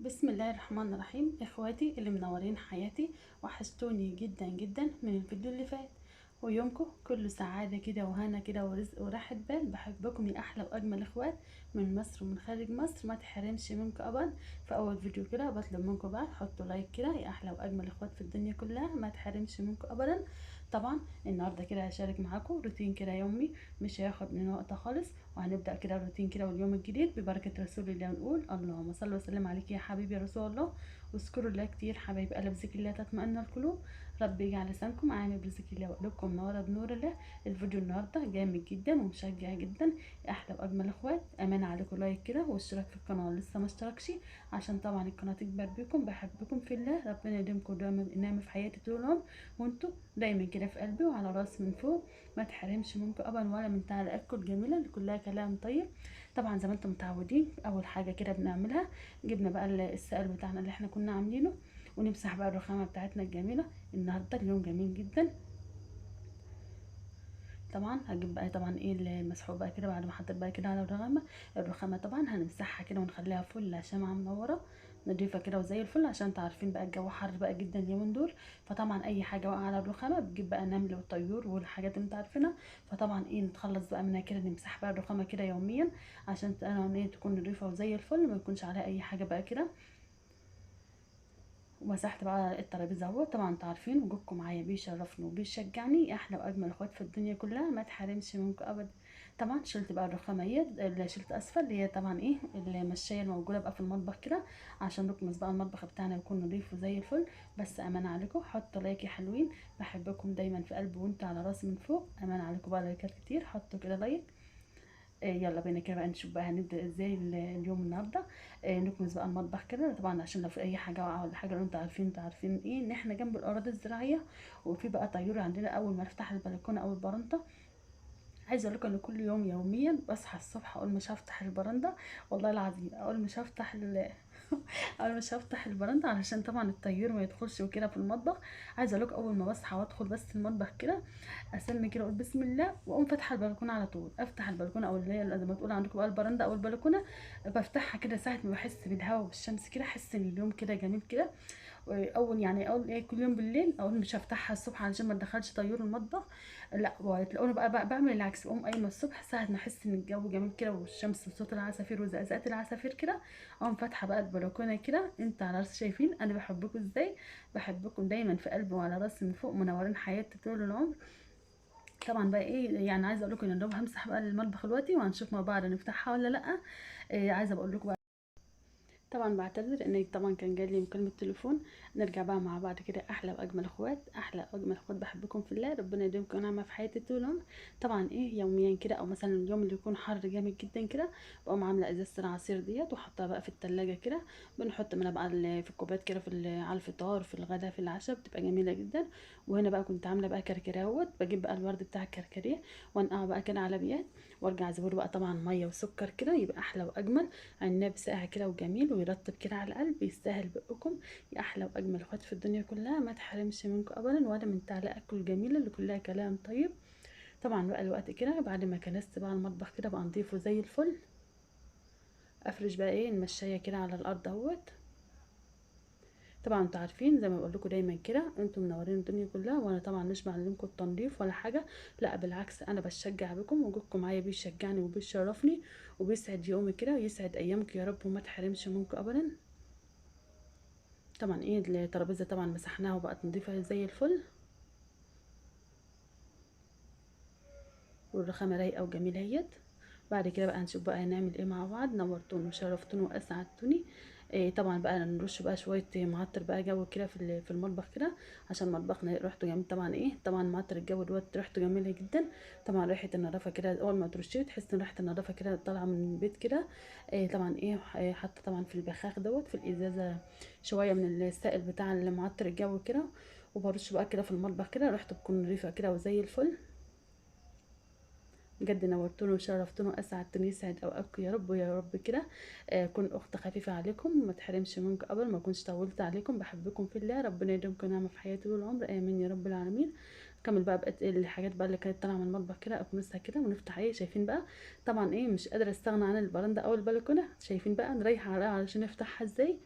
بسم الله الرحمن الرحيم. اخواتي اللي منورين حياتي، وحشتوني جدا جدا من الفيديو اللي فات. ويومكم كله سعادة كده وهنا كده ورزق وراحة بال. بحبكم يا احلى واجمل اخوات من مصر ومن خارج مصر، ما تحرمش منكم ابدا. في اول فيديو كده بطلب منكم بقى حطوا لايك كده يا احلى واجمل اخوات في الدنيا كلها، ما تحرمش منكم ابدا. طبعا النهارده كده هشارك معاكم روتين كده يومي، مش هياخد من وقت خالص، وهنبدأ كده الروتين كده واليوم الجديد ببركة رسول الله. نقول اللهم صل وسلم عليك يا حبيبي يا رسول الله، واذكروا الله كتير حبايب قلب، ذكر الله تطمئن القلوب. ربي يجعل لسانكم عامل بذكر الله وقلوبكم منورة بنور الله. الفيديو النهارده جامد جدا ومشجع جدا يا احلى واجمل اخوات. امانة عليكم لايك كده واشتراك في القناة اللي لسه ما اشتركش، عشان طبعا القناة تكبر بيكم. بحبكم في الله، ربنا يديمكم دايما نعمة في حياتي طول العمر، وانتوا دايما كده في قلبي وعلى راسي من فوق، ما تحرمش منكم ابدا ولا من تعليقاتكم الجميله اللي كلها كلام طيب. طبعا زي ما انتم متعودين، اول حاجه كده بنعملها، جبنا بقى السائل بتاعنا اللي احنا كنا عاملينه، ونمسح بقى الرخامه بتاعتنا الجميله. النهارده اليوم جميل جدا. طبعا هجيب بقى طبعا ايه المسحوق بقى كده بعد ما حطيت بقى كده على الرخامه طبعا هنمسحها كده ونخليها فل شمعة منوره نضيفه كده وزي الفل، عشان انتوا عارفين بقى الجو حر بقى جدا اليومين دول. فطبعا اي حاجه واقعه على الرخامه بتجيب بقى نمل والطيور والحاجات اللي انتوا عارفينها. فطبعا ايه نتخلص بقى منها كده، نمسح بقى الرخامه كده يوميا، عشان انا ايه تكون نضيفه وزي الفل، ما يكونش عليها اي حاجه بقى كده. ومسحت بقى الترابيزه اهو. طبعا انتوا عارفين وجودكم معايا بيشرفني وبيشجعني، احلى واجمل اخوات في الدنيا كلها، ما تحرمش منكم ابدا. طبعا شلت بقى الرخاميات اللي شلت اسفل، اللي هي طبعا ايه المشايه الموجوده بقى في المطبخ كده، عشان نكنس بقى المطبخ بتاعنا يكون نضيف وزي الفل. بس امان عليكم حطوا لايك يا حلوين، بحبكم دايما في قلبي وانت على راسي من فوق. امان عليكم بقى لايكات كتير، حطوا كده لايك. يلا بينا كده بقى نشوف بقى هنبدأ ازاي اليوم النهارده. نكنس بقى المطبخ كده طبعا، عشان لو في اي حاجه واقعه ولا حاجه، لو انتوا عارفين ايه ان احنا جنب الاراضي الزراعيه، وفي بقى طيور عندنا. اول ما افتح البلكونه او البرندة، عايزه اقول لكم ان كل يوم يوميا بصحى الصبح اقول مش هفتح البرندة، والله العظيم اقول مش هفتح انا مش هفتح البرندة علشان طبعا الطيور ما يدخلش وكده في المطبخ. عايزه اقول لكم اول ما بصحى وادخل بس المطبخ كده، اسمي كده اقول بسم الله واقوم فاتحه البلكونه على طول. افتح البلكونه او اللي هي زي ما تقول عندكم بقى البرندة او البلكونه، بفتحها كده ساعه ما بحس بالهواء والشمس كده، احس ان اليوم كده جميل كده. اول ايه كل يوم بالليل اقول مش هفتحها الصبح علشان ما تدخلش طيور المطبخ. لا، وتلاقوني بقى بعمل العكس، بقوم قايمه الصبح ساعه ما احس ان الجو جميل كده والشمس وصوت العصافير وزقزقه العصافير كده، اقوم فاتحه بقى البلكونه كده. انت على راسي، شايفين انا بحبكم ازاي؟ بحبكم دايما في قلبي وعلى راسي من فوق، منورين حياتي طول العمر. طبعا بقى ايه يعني عايزه اقول لكم ان انا همسح بقى المطبخ دلوقتي، وهنشوف مع بعض نفتحها ولا لا. عايزه بقول لكم، طبعا بعتذر ان طبعا كان جالي مكالمة تليفون. نرجع بقى مع بعض كده، احلى واجمل اخوات، احلى واجمل اخوات، بحبكم في الله، ربنا يديمكم نعمة في حياتي طول العمر. طبعا ايه يوميا كده، او مثلا اليوم اللي يكون حر جامد جدا كده، بقوم عامله ازازه العصير ديت وحطها بقى في التلاجة كده. بنحط منها بقى في الكوبايات كده على الفطار في الغداء في العشاء، بتبقى جميله جدا. وهنا بقى كنت عامله بقى كركديه اهوت، بجيب بقى الورد بتاع الكركديه وانقعه بقى كده على بيات، وارجع ازوده بقى طبعا ميه وسكر كده، يبقى احلى واجمل. عناب ساقع كده وجميل ويرطب كده على القلب، يستاهل بقكم يا احلى واجمل اخوات في الدنيا كلها، ما تحرمش منكم ابدا ولا من تعليقاتكم الجميله اللي كلها كلام طيب. طبعا بقى الوقت كده بعد ما كنست بقى المطبخ كده بقى نضيفه زي الفل. افرش بقى ايه المشايه كده على الارض اهوت. طبعا انتوا عارفين زي ما بقول لكم دايما كده، انتوا منورين الدنيا كلها، وانا طبعا مش بعلمكم التنظيف ولا حاجه، لا بالعكس انا بشجع بكم، وجودكم معايا بيشجعني وبيشرفني وبيسعد يومي كده ويسعد ايامك يا رب، وما تحرمش منكم ابدا. طبعا ايه الترابيزه طبعا مسحناها وبقت نضيفه زي الفل، والرخامه رايقه وجميله اهيت. بعد كده بقى هنشوف بقى هنعمل ايه مع بعض. نورتوني وشرفتوني واسعدتوني. طبعا بقى نرش بقى شويه معطر بقى جو كده في المطبخ كده، عشان مطبخنا ريحته جميل. طبعا ايه طبعا معطر الجو دوت ريحته جميله جدا. طبعا ريحه النظافه كده اول ما ترشيه تحس ان ريحه النظافه كده طالعه من البيت كده. طبعا ايه حاطه طبعا في البخاخ دوت في الازازه شويه من السائل بتاع المعطر الجو كده، وبرش بقى كده في المطبخ كده، ريحته بتكون نظيفه كده وزي الفل. بجد نورتوني وشرفتوني واسعدتوني، يسعد اوقاتكم يا رب ويا رب كده. اكون اخت خفيفه عليكم، ما تحرمش منكم ابدا، ما اكونش طولت عليكم، بحبكم في الله، ربنا يديمكم نعمه في حياتي طول العمر، امين يا رب العالمين. كمل بقى بقت إيه الحاجات بقى اللي كانت طالعه من المطبخ كده، اكنسها كده ونفتح ايه. شايفين بقى طبعا ايه مش قادره استغنى عن البرندة او البلكونه، شايفين بقى نريح عليها علشان نفتحها ازاي.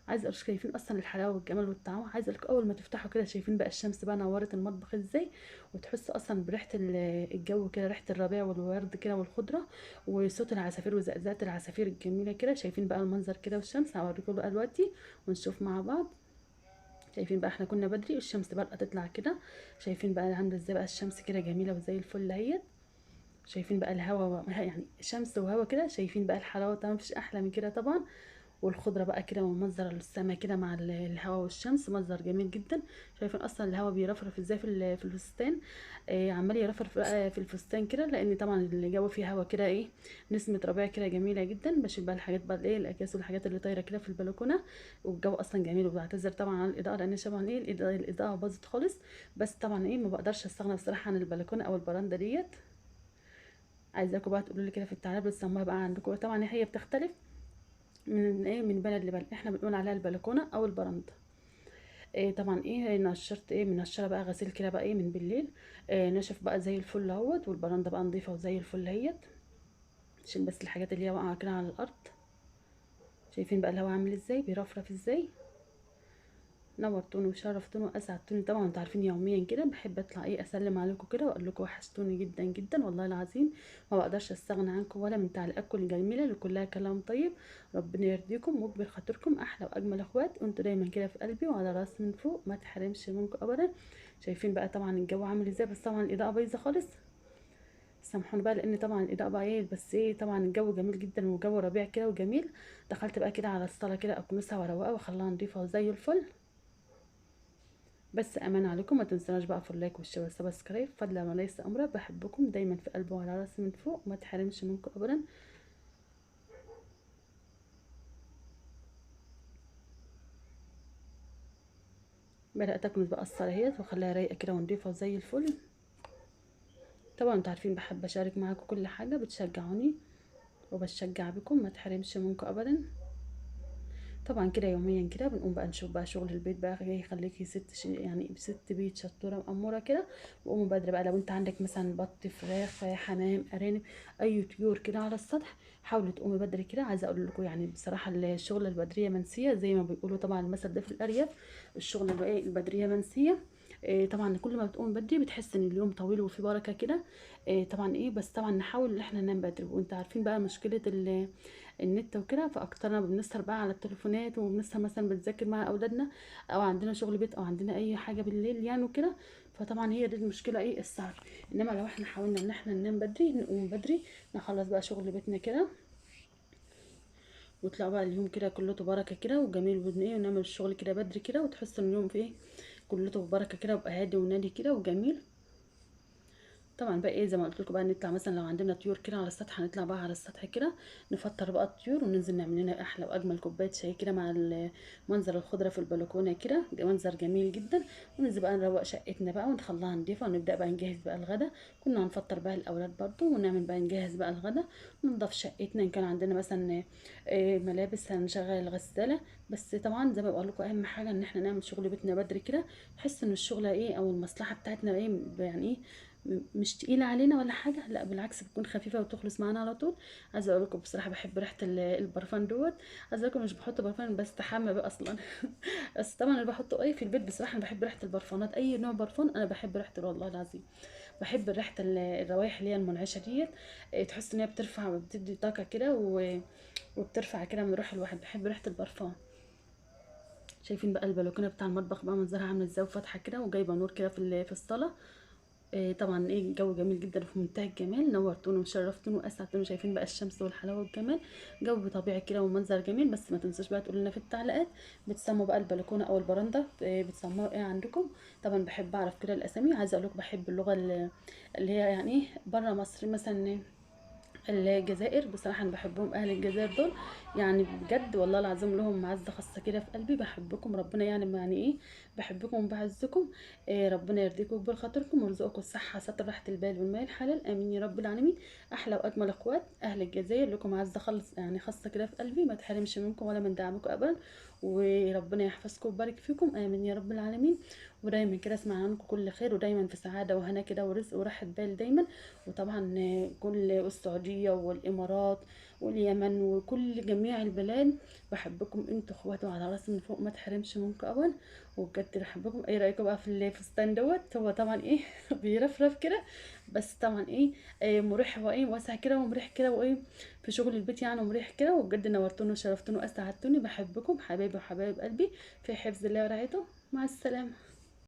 عايزه اقول شايفين اصلا الحلاوه والجمال والطعام. عايزه اقول اول ما تفتحوا كده شايفين بقى الشمس بقى نورت المطبخ ازاي، وتحسوا اصلا بريحه الجو كده، ريحه الربيع والورد كده والخضره، وصوت العصافير وزقزقه العصافير الجميله كده. شايفين بقى المنظر كده والشمس. هوريكم بقى دلوقتي ونشوف مع بعض. شايفين بقى احنا كنا بدري والشمس بقى تطلع كده. شايفين بقى عامله ازاي بقى الشمس كده جميله وزي الفل اهيت. شايفين بقى الهوا يعني شمس وهوا كده. شايفين بقى الحلاوه طبعا مفيش احلى من كده طبعا. والخضره بقى كده ومنظر السما كده مع الهوا والشمس منظر جميل جدا. شايفين اصلا الهوا بيرفرف ازاي في الفستان. عمال يرفرف بقى في الفستان كده، لان طبعا الجو فيه هوا كده ايه، نسمه ربيع كده جميله جدا. بشيل بقى الحاجات بقى الايه الاكياس والحاجات اللي طايره كده في البلكونه. والجو اصلا جميل. وبعتذر طبعا عن الاضاءه لان طبعا ايه الاضاءه باظت خالص. بس طبعا ايه ما بقدرش استغنى بصراحه عن البلكونه او البراندا ديت. عايزاكم بقى تقولوا لي كده في التعليقات بتسموها بقى عندكم. طبعا هي بتختلف من ايه من بلد لبلد. احنا بنقول عليها البلكونه او البرندة. إيه طبعا ايه نشرت ايه منشره بقى غسيل كده بقى ايه من بالليل. نشف بقى زي الفل اهوت. والبرندة بقى نظيفه وزي الفل اهيت. عشان بس الحاجات اللي هي واقعه كده على الارض. شايفين بقى الهوا عامل ازاي بيرفرف ازاي. نورتوني وشرفتوني واسعدتوني. طبعا انتوا عارفين يوميا كده بحب اطلع ايه اسلم عليكم كده واقول لكم وحشتوني جدا جدا والله العظيم. ما بقدرش استغنى عنكم ولا من تعليقاتكم الجميله اللي كلها كلام طيب. ربنا يرضيكم ويكبر خاطركم. احلى واجمل اخوات وانتوا دايما كده في قلبي وعلى راسي من فوق، ما تحرمش منكم ابدا. شايفين بقى طبعا الجو عامل ازاي. بس طبعا الاضاءه بايظه خالص. سامحوني بقى لان طبعا الاضاءه بقى ايه. بس ايه طبعا الجو جميل جدا وجو ربيع كده وجميل. دخلت بقى كده على الصاله كده اكنسها واروقها واخليها نضيفه وزي الفل. بس امان عليكم ما تنسوناش بقى في اللايك والشير والسبسكرايب فضلا وليس امرا. بحبكم دايما في قلبي وعلى راسي من فوق، ما تحرمش منكم ابدا. بدات اكنس بقى الصلاحيات واخليها رايقه كده ونضيفه وزي الفل. طبعا انتوا عارفين بحب اشارك معاكم كل حاجه بتشجعوني وبشجع بكم، ما تحرمش منكم ابدا. طبعا كده يوميا كده بنقوم بقى نشوف بقى شغل البيت بقى جاي يخليكي يعني ست بيت شطوره واموره كده. وقوموا بدري بقى لو انت عندك مثلا بط فراخ حمام ارانب اي طيور كده على السطح. حاولوا تقومي بدري كده. عايزه اقول لكم يعني بصراحه الشغل البدريه منسيه زي ما بيقولوا طبعا المثل ده في الارياف. الشغل البدريه منسيه. طبعا كل ما بتقوم بدري بتحس ان اليوم طويل وفي بركه كده. طبعا ايه بس طبعا نحاول ان احنا ننام بدري. وانت عارفين بقى مشكله النت وكده. فاكترنا بنسهر بقى على التليفونات وبنسهر مثلا بنذاكر مع اولادنا او عندنا شغل بيت او عندنا اي حاجه بالليل يعني وكده. فطبعا هي دي المشكله ايه السهر. انما لو احنا حاولنا ان احنا ننام بدري نقوم بدري نخلص بقى شغل بيتنا كده. ويطلع بقى اليوم كده كله بركه كده وجميل ايه ونعمل الشغل كده بدري كده وتحس ان اليوم فيه كله بركه كده ويبقى هادي ونادي كده وجميل. طبعا بقى ايه زي ما قلت لكم بقى نطلع مثلا لو عندنا طيور كده على السطح هنطلع بقى على السطح كده. نفطر بقى الطيور وننزل نعمل لنا احلى واجمل كوبايه شاي كده مع منظر الخضره في البلكونه كده منظر جميل جدا. وننزل بقى نروق شقتنا بقى ونخليها نضيفه ونبدا بقى نجهز بقى الغدا. كنا هنفطر بقى الاولاد برضو ونعمل بقى نجهز بقى الغدا. ننضف شقتنا ان كان عندنا مثلا ملابس هنشغل الغساله. بس طبعا زي ما بقول لكم اهم حاجه ان احنا نعمل شغل بيتنا بدري كده. نحس ان الشغل ايه او المصلحه بتاعتنا ايه يعني ايه مش تقيلة علينا ولا حاجة. لا بالعكس بتكون خفيفة وتخلص معانا على طول. عايزة اقول لكم بصراحة بحب ريحة البرفان دوت. عايزة اقول لكم مش بحط برفان بستحمى بيه اصلا. بس طبعا اللي بحطه ايه في البيت بصراحة انا بحب ريحة البرفانات اي نوع برفان انا بحب ريحته والله العظيم. بحب ريحة الروايح اللي هي المنعشة ديت. تحس ان هي بترفع بتدي طاقة كده وبترفع كده من روح الواحد. بحب ريحة البرفان. شايفين بقى البلكونه بتاع المطبخ بقى منظرها عامل ازاي وفاتحه كده وجايبه نور كده في الصاله. طبعا ايه الجو جميل جدا في منتهى الجمال. نورتوني وشرفتوني واسعدتوني. شايفين بقى الشمس والحلاوه والجمال. جو طبيعي كده ومنظر جميل. بس ما تنسوش بقى تقولوا لنا في التعليقات بتسموا بقى البلكونه او البرندة بتسموها ايه عندكم. طبعا بحب اعرف كده الاسامي. عايزه اقول لكم بحب اللغه اللي هي يعني ايه بره مصر مثلا الجزائر. بصراحة أنا بحبهم أهل الجزائر دول. يعني بجد والله العظيم لهم معزة خاصة كده في قلبي. بحبكم ربنا يعني إيه بحبكم وبعزكم. ربنا يرضيكم ويكبر خاطركم ويرزقكم الصحة ستر راحة البال والمال الحلال آمين يا رب العالمين. أحلى وأجمل أخوات أهل الجزائر لكم معزة خالص يعني خاصة كده في قلبي. ما تحرمش منكم ولا من دعمكم أبدا. وربنا يحفظكم ويبارك فيكم آمين يا رب العالمين. ودايما كده اسمع عنكم كل خير ودايما في سعادة وهنا كده ورزق وراحة بال دايما. وطبعا كل السعودية والإمارات واليمن وكل جميع البلاد. بحبكم انتوا اخواتي وعلى راسي من فوق، ما تحرمش منكم ابدا. وبجد بحبكم. ايه رايكم بقى في الفستان دوت؟ هو طبعا ايه بيرفرف كده، بس طبعا ايه، مريح وايه واسع كده ومريح كده وايه في شغل البيت يعني، ومريح كده. وبجد نورتوني وشرفتوني واسعدتوني. بحبكم حبايبي وحبايب قلبي، في حفظ الله ورعايته. مع السلامه.